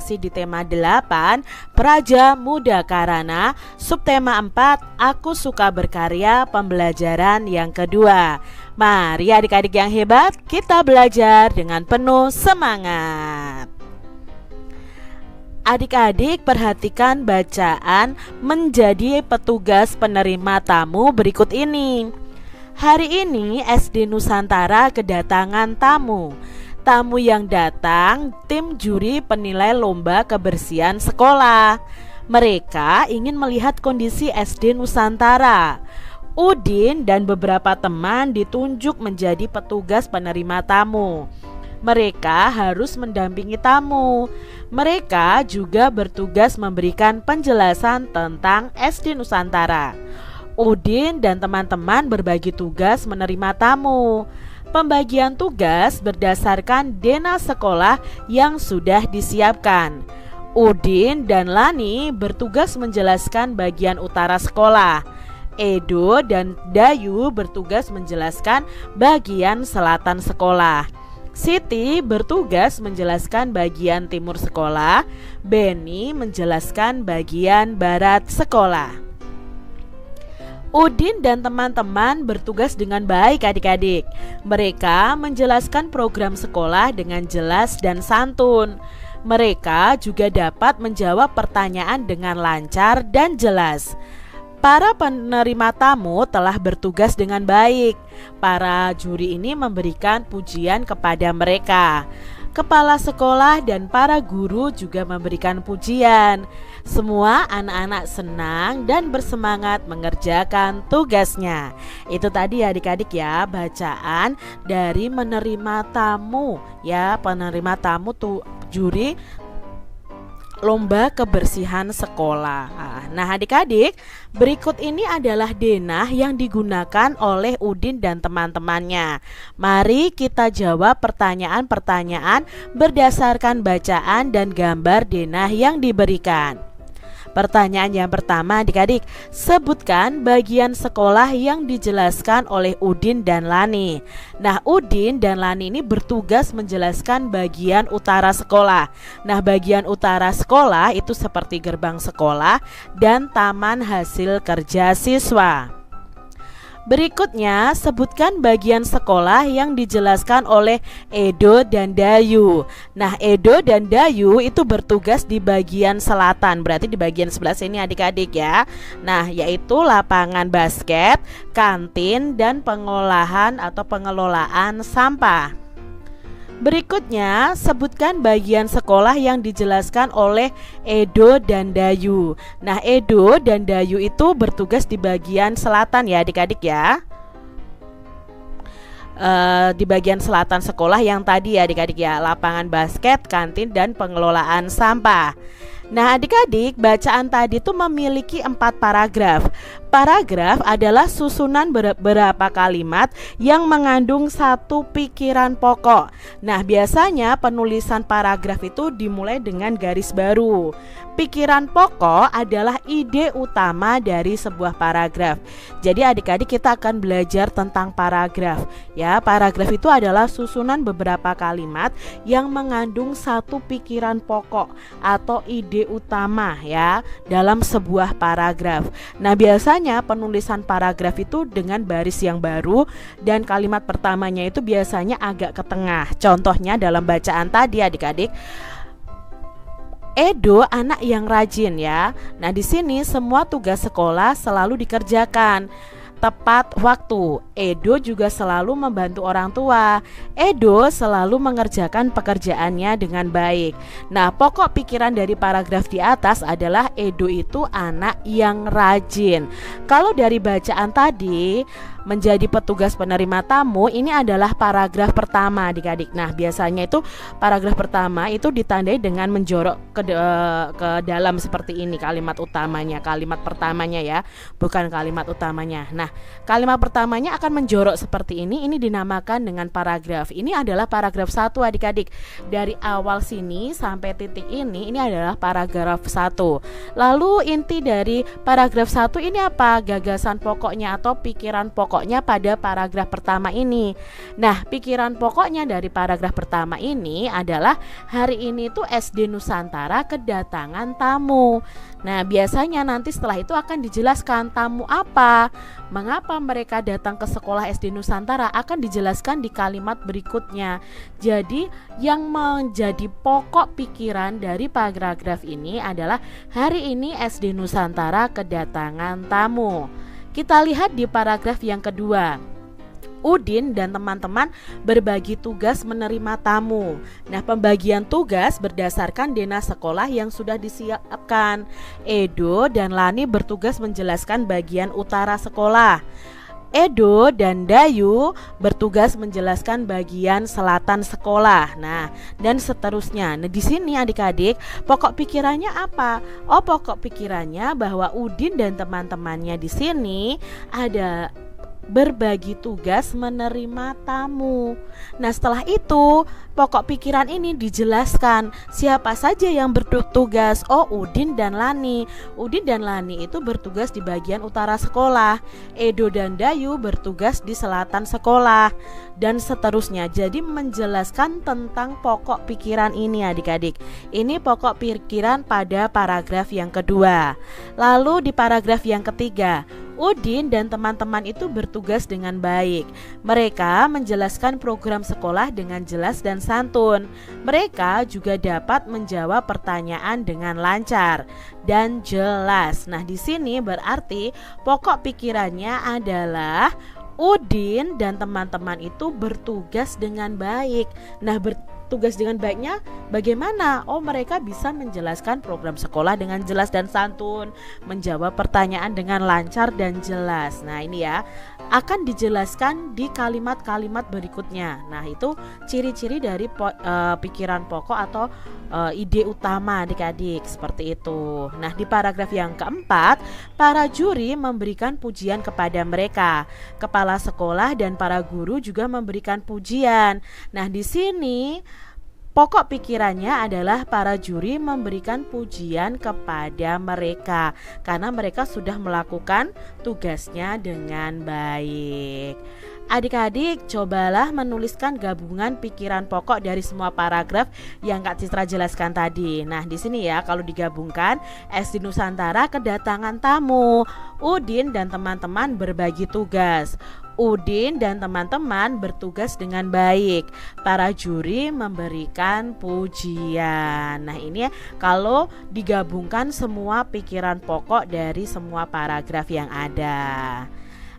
masih di tema 8, Praja Muda Karana, subtema 4, Aku Suka Berkarya, pembelajaran yang kedua. Mari adik-adik yang hebat, kita belajar dengan penuh semangat. Adik-adik perhatikan bacaan menjadi petugas penerima tamu berikut ini. Hari ini SD Nusantara kedatangan tamu. Tamu yang datang tim juri penilai lomba kebersihan sekolah. Mereka ingin melihat kondisi SD Nusantara. Udin dan beberapa teman ditunjuk menjadi petugas penerima tamu. Mereka harus mendampingi tamu. Mereka juga bertugas memberikan penjelasan tentang SD Nusantara. Udin dan teman-teman berbagi tugas menerima tamu. Pembagian tugas berdasarkan denah sekolah yang sudah disiapkan. Udin dan Lani bertugas menjelaskan bagian utara sekolah. Edo dan Dayu bertugas menjelaskan bagian selatan sekolah. Siti bertugas menjelaskan bagian timur sekolah. Beni menjelaskan bagian barat sekolah. Udin dan teman-teman bertugas dengan baik adik-adik. Mereka menjelaskan program sekolah dengan jelas dan santun. Mereka juga dapat menjawab pertanyaan dengan lancar dan jelas. Para penerima tamu telah bertugas dengan baik. Para juri ini memberikan pujian kepada mereka. Kepala sekolah dan para guru juga memberikan pujian. Semua anak-anak senang dan bersemangat mengerjakan tugasnya. Itu tadi adik-adik ya, bacaan dari menerima tamu ya, penerima tamu tuh juri lomba kebersihan sekolah. Nah adik-adik, berikut ini adalah denah yang digunakan oleh Udin dan teman-temannya. Mari kita jawab pertanyaan-pertanyaan berdasarkan bacaan dan gambar denah yang diberikan. Pertanyaan yang pertama adik-adik, sebutkan bagian sekolah yang dijelaskan oleh Udin dan Lani. Nah Udin dan Lani ini bertugas menjelaskan bagian utara sekolah. Nah bagian utara sekolah itu seperti gerbang sekolah dan taman hasil kerja siswa. Berikutnya, sebutkan bagian sekolah yang dijelaskan oleh Edo dan Dayu. Nah, Edo dan Dayu itu bertugas di bagian selatan, berarti di bagian sebelah sini adik-adik ya. Nah, yaitu lapangan basket, kantin, dan pengolahan atau pengelolaan sampah. Berikutnya, sebutkan bagian sekolah yang dijelaskan oleh Edo dan Dayu. Nah, Edo dan Dayu itu bertugas di bagian selatan ya adik-adik ya. Di bagian selatan sekolah yang tadi ya adik-adik ya, lapangan basket, kantin, dan pengelolaan sampah. Nah adik-adik, bacaan tadi itu memiliki 4 paragraf. Paragraf adalah susunan beberapa kalimat yang mengandung satu pikiran pokok. Nah biasanya penulisan paragraf itu dimulai dengan garis baru. Pikiran pokok adalah ide utama dari sebuah paragraf. Jadi adik-adik kita akan belajar tentang paragraf. Ya, paragraf itu adalah susunan beberapa kalimat yang mengandung satu pikiran pokok atau ide utama ya dalam sebuah paragraf. Nah, biasanya penulisan paragraf itu dengan baris yang baru dan kalimat pertamanya itu biasanya agak ke tengah. Contohnya dalam bacaan tadi adik-adik, Edo anak yang rajin ya. Nah, di sini semua tugas sekolah selalu dikerjakan tepat waktu. Edo juga selalu membantu orang tua. Edo selalu mengerjakan pekerjaannya dengan baik. Nah, pokok pikiran dari paragraf di atas adalah Edo itu anak yang rajin. Kalau dari bacaan tadi, menjadi petugas penerima tamu, ini adalah paragraf pertama adik-adik. Nah biasanya itu paragraf pertama itu ditandai dengan menjorok ke dalam seperti ini kalimat utamanya, kalimat pertamanya ya, bukan kalimat utamanya. Nah kalimat pertamanya akan menjorok seperti ini dinamakan dengan paragraf. Ini adalah paragraf 1 adik-adik. Dari awal sini sampai titik ini adalah paragraf 1. Lalu inti dari paragraf 1 ini apa? Gagasan pokoknya atau pikiran pokok pokoknya pada paragraf pertama ini. Nah, pikiran pokoknya dari paragraf pertama ini adalah hari ini tuh SD Nusantara kedatangan tamu. Nah, biasanya nanti setelah itu akan dijelaskan tamu apa, mengapa mereka datang ke sekolah SD Nusantara, akan dijelaskan di kalimat berikutnya. Jadi, yang menjadi pokok pikiran dari paragraf ini adalah hari ini SD Nusantara kedatangan tamu. Kita lihat di paragraf yang kedua. Udin dan teman-teman berbagi tugas menerima tamu. Nah, pembagian tugas berdasarkan denah sekolah yang sudah disiapkan. Edo dan Lani bertugas menjelaskan bagian utara sekolah. Edo dan Dayu bertugas menjelaskan bagian selatan sekolah. Nah, dan seterusnya. Nah, di sini adik-adik, pokok pikirannya apa? Oh, pokok pikirannya bahwa Udin dan teman-temannya di sini ada berbagi tugas menerima tamu. Nah, setelah itu pokok pikiran ini dijelaskan siapa saja yang bertugas. Oh, Udin dan Lani. Udin dan Lani itu bertugas di bagian utara sekolah. Edo dan Dayu bertugas di selatan sekolah, dan seterusnya. Jadi menjelaskan tentang pokok pikiran ini adik-adik. Ini pokok pikiran pada paragraf yang kedua. Lalu di paragraf yang ketiga, Udin dan teman-teman itu bertugas dengan baik. Mereka menjelaskan program sekolah dengan jelas dan santun. Mereka juga dapat menjawab pertanyaan dengan lancar dan jelas. Nah, di sini berarti pokok pikirannya adalah Udin dan teman-teman itu bertugas dengan baik. Nah, bertugas dengan baiknya bagaimana? Oh, mereka bisa menjelaskan program sekolah dengan jelas dan santun, menjawab pertanyaan dengan lancar dan jelas. Nah, ini ya akan dijelaskan di kalimat-kalimat berikutnya. Nah, itu ciri-ciri dari pikiran pokok atau ide utama adik-adik, seperti itu. Nah, di paragraf yang keempat, para juri memberikan pujian kepada mereka. Kepala sekolah dan para guru juga memberikan pujian. Nah, di sini pokok pikirannya adalah para juri memberikan pujian kepada mereka karena mereka sudah melakukan tugasnya dengan baik. Adik-adik, cobalah menuliskan gabungan pikiran pokok dari semua paragraf yang Kak Citra jelaskan tadi. Nah, di sini ya, kalau digabungkan, SD Nusantara kedatangan tamu. Udin dan teman-teman berbagi tugas. Udin dan teman-teman bertugas dengan baik. Para juri memberikan pujian. Nah, ini ya, kalau digabungkan semua pikiran pokok dari semua paragraf yang ada.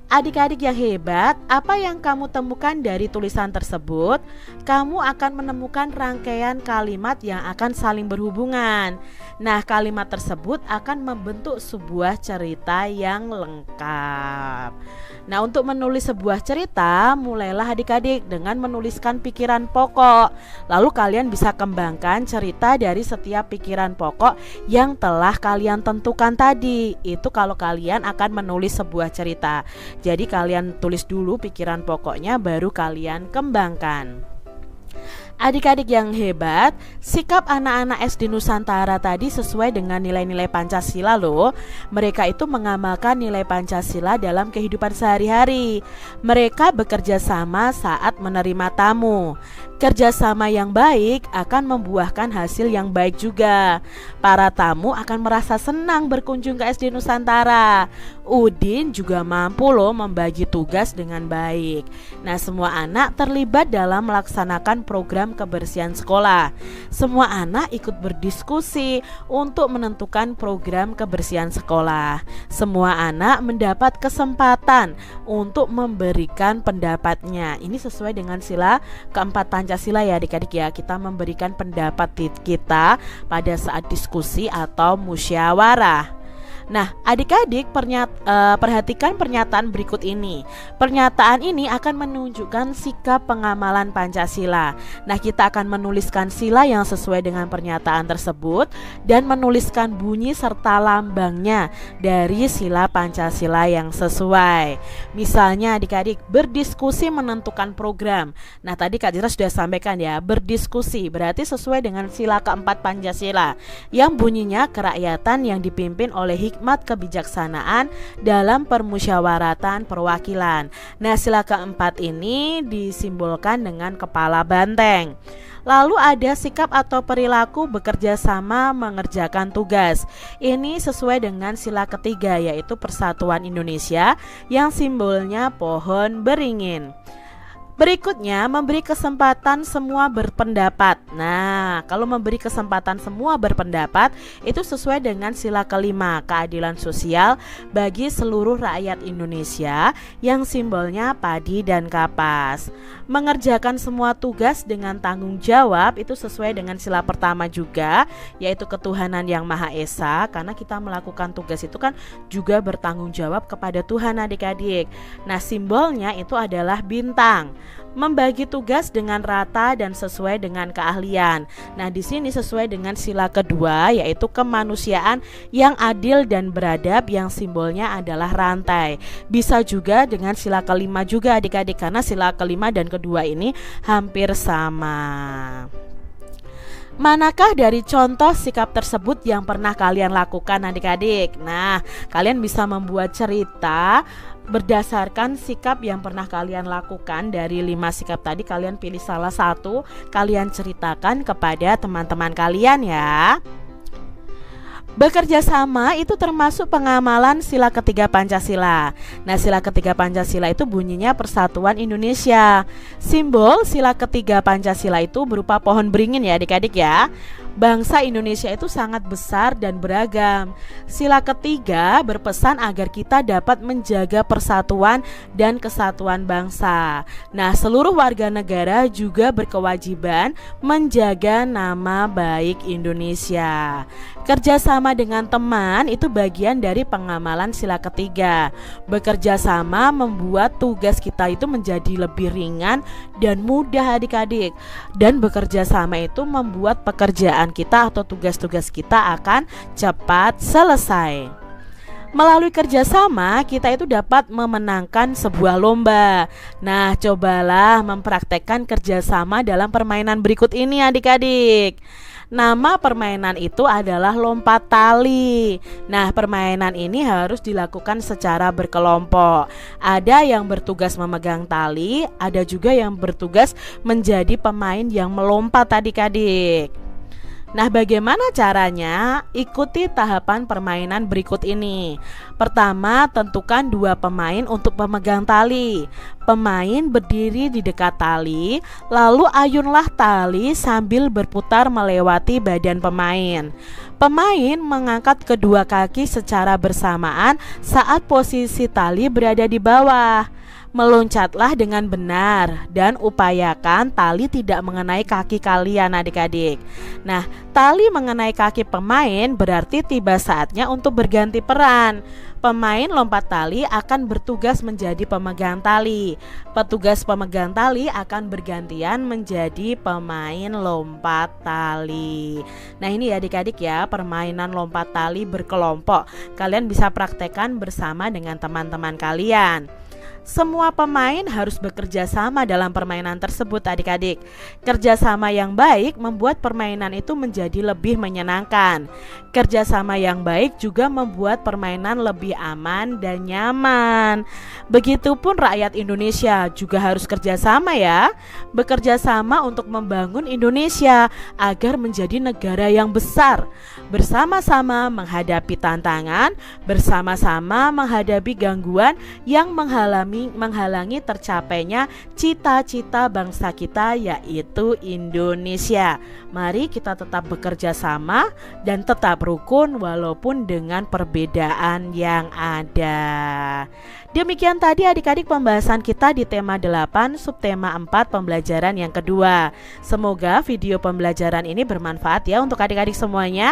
Adik-adik yang hebat, apa yang kamu temukan dari tulisan tersebut? Kamu akan menemukan rangkaian kalimat yang akan saling berhubungan. Nah, kalimat tersebut akan membentuk sebuah cerita yang lengkap. Nah, untuk menulis sebuah cerita, mulailah adik-adik dengan menuliskan pikiran pokok. Lalu kalian bisa kembangkan cerita dari setiap pikiran pokok yang telah kalian tentukan tadi. Itu kalau kalian akan menulis sebuah cerita. Jadi kalian tulis dulu pikiran pokoknya, baru kalian kembangkan. Adik-adik yang hebat, sikap anak-anak SD Nusantara tadi sesuai dengan nilai-nilai Pancasila loh. Mereka itu mengamalkan nilai Pancasila dalam kehidupan sehari-hari. Mereka bekerja sama saat menerima tamu. Kerjasama yang baik akan membuahkan hasil yang baik juga. Para tamu akan merasa senang berkunjung ke SD Nusantara. Udin juga mampu loh membagi tugas dengan baik. Nah, semua anak terlibat dalam melaksanakan program kebersihan sekolah. Semua anak ikut berdiskusi untuk menentukan program kebersihan sekolah. Semua anak mendapat kesempatan untuk memberikan pendapatnya. Ini sesuai dengan sila keempat Pancasila ya adik-adik ya. Kita memberikan pendapat kita pada saat diskusi atau musyawarah. Nah, adik-adik perhatikan pernyataan berikut ini. Pernyataan ini akan menunjukkan sikap pengamalan Pancasila. Nah, kita akan menuliskan sila yang sesuai dengan pernyataan tersebut dan menuliskan bunyi serta lambangnya dari sila Pancasila yang sesuai. Misalnya adik-adik berdiskusi menentukan program. Nah, tadi Kak Citra sudah sampaikan ya, berdiskusi berarti sesuai dengan sila keempat Pancasila yang bunyinya kerakyatan yang dipimpin oleh hikmat kebijaksanaan dalam permusyawaratan perwakilan. Nah, sila keempat ini disimbolkan dengan kepala banteng. Lalu ada sikap atau perilaku bekerja sama mengerjakan tugas. Ini sesuai dengan sila ketiga, yaitu Persatuan Indonesia yang simbolnya pohon beringin. Berikutnya, memberi kesempatan semua berpendapat. Nah, kalau memberi kesempatan semua berpendapat itu sesuai dengan sila kelima, keadilan sosial bagi seluruh rakyat Indonesia yang simbolnya padi dan kapas. Mengerjakan semua tugas dengan tanggung jawab itu sesuai dengan sila pertama juga, yaitu ketuhanan yang Maha Esa, karena kita melakukan tugas itu kan juga bertanggung jawab kepada Tuhan, adik-adik. Nah, simbolnya itu adalah bintang. Membagi tugas dengan rata dan sesuai dengan keahlian. Nah, di sini sesuai dengan sila kedua, yaitu kemanusiaan yang adil dan beradab yang simbolnya adalah rantai. Bisa juga dengan sila kelima juga, adik-adik, karena sila kelima dan kedua ini hampir sama. Manakah dari contoh sikap tersebut yang pernah kalian lakukan, adik-adik? Nah, kalian bisa membuat cerita berdasarkan sikap yang pernah kalian lakukan. Dari 5 sikap tadi kalian pilih salah satu, kalian ceritakan kepada teman-teman kalian ya. Bekerja sama itu termasuk pengamalan sila ketiga Pancasila. Nah, sila ketiga Pancasila itu bunyinya Persatuan Indonesia. Simbol sila ketiga Pancasila itu berupa pohon beringin ya, adik-adik ya. Bangsa Indonesia itu sangat besar dan beragam. Sila ketiga berpesan agar kita dapat menjaga persatuan dan kesatuan bangsa. Nah, seluruh warga negara juga berkewajiban menjaga nama baik Indonesia. Kerjasama dengan teman itu bagian dari pengamalan sila ketiga. Bekerja sama membuat tugas kita itu menjadi lebih ringan dan mudah, adik-adik. Dan bekerja sama itu membuat pekerjaan kita atau tugas-tugas kita akan cepat selesai. Melalui kerjasama kita itu dapat memenangkan sebuah lomba. Nah, cobalah mempraktekkan kerjasama dalam permainan berikut ini, adik-adik. Nama permainan itu adalah lompat tali. Nah, permainan ini harus dilakukan secara berkelompok. Ada yang bertugas memegang tali, ada juga yang bertugas menjadi pemain yang melompat, adik-adik. Nah, bagaimana caranya? Ikuti tahapan permainan berikut ini. Pertama, tentukan 2 pemain untuk pemegang tali. Pemain berdiri di dekat tali, lalu ayunlah tali sambil berputar melewati badan pemain. Pemain mengangkat kedua kaki secara bersamaan saat posisi tali berada di bawah. Meloncatlah dengan benar dan upayakan tali tidak mengenai kaki kalian, adik-adik. Nah, tali mengenai kaki pemain berarti tiba saatnya untuk berganti peran. Pemain lompat tali akan bertugas menjadi pemegang tali. Petugas pemegang tali akan bergantian menjadi pemain lompat tali. Nah, ini adik-adik ya, permainan lompat tali berkelompok. Kalian bisa praktekkan bersama dengan teman-teman kalian. Semua pemain harus bekerja sama dalam permainan tersebut, adik-adik. Kerjasama yang baik membuat permainan itu menjadi lebih menyenangkan. Kerjasama yang baik juga membuat permainan lebih aman dan nyaman. Begitupun rakyat Indonesia juga harus kerjasama ya. Bekerja sama untuk membangun Indonesia agar menjadi negara yang besar. Bersama-sama menghadapi tantangan, bersama-sama menghadapi gangguan yang menghalangi tercapainya cita-cita bangsa kita, yaitu Indonesia. Mari kita tetap bekerja sama dan tetap rukun walaupun dengan perbedaan yang ada. Demikian tadi adik-adik pembahasan kita di tema 8 subtema 4 pembelajaran yang kedua. Semoga video pembelajaran ini bermanfaat ya untuk adik-adik semuanya.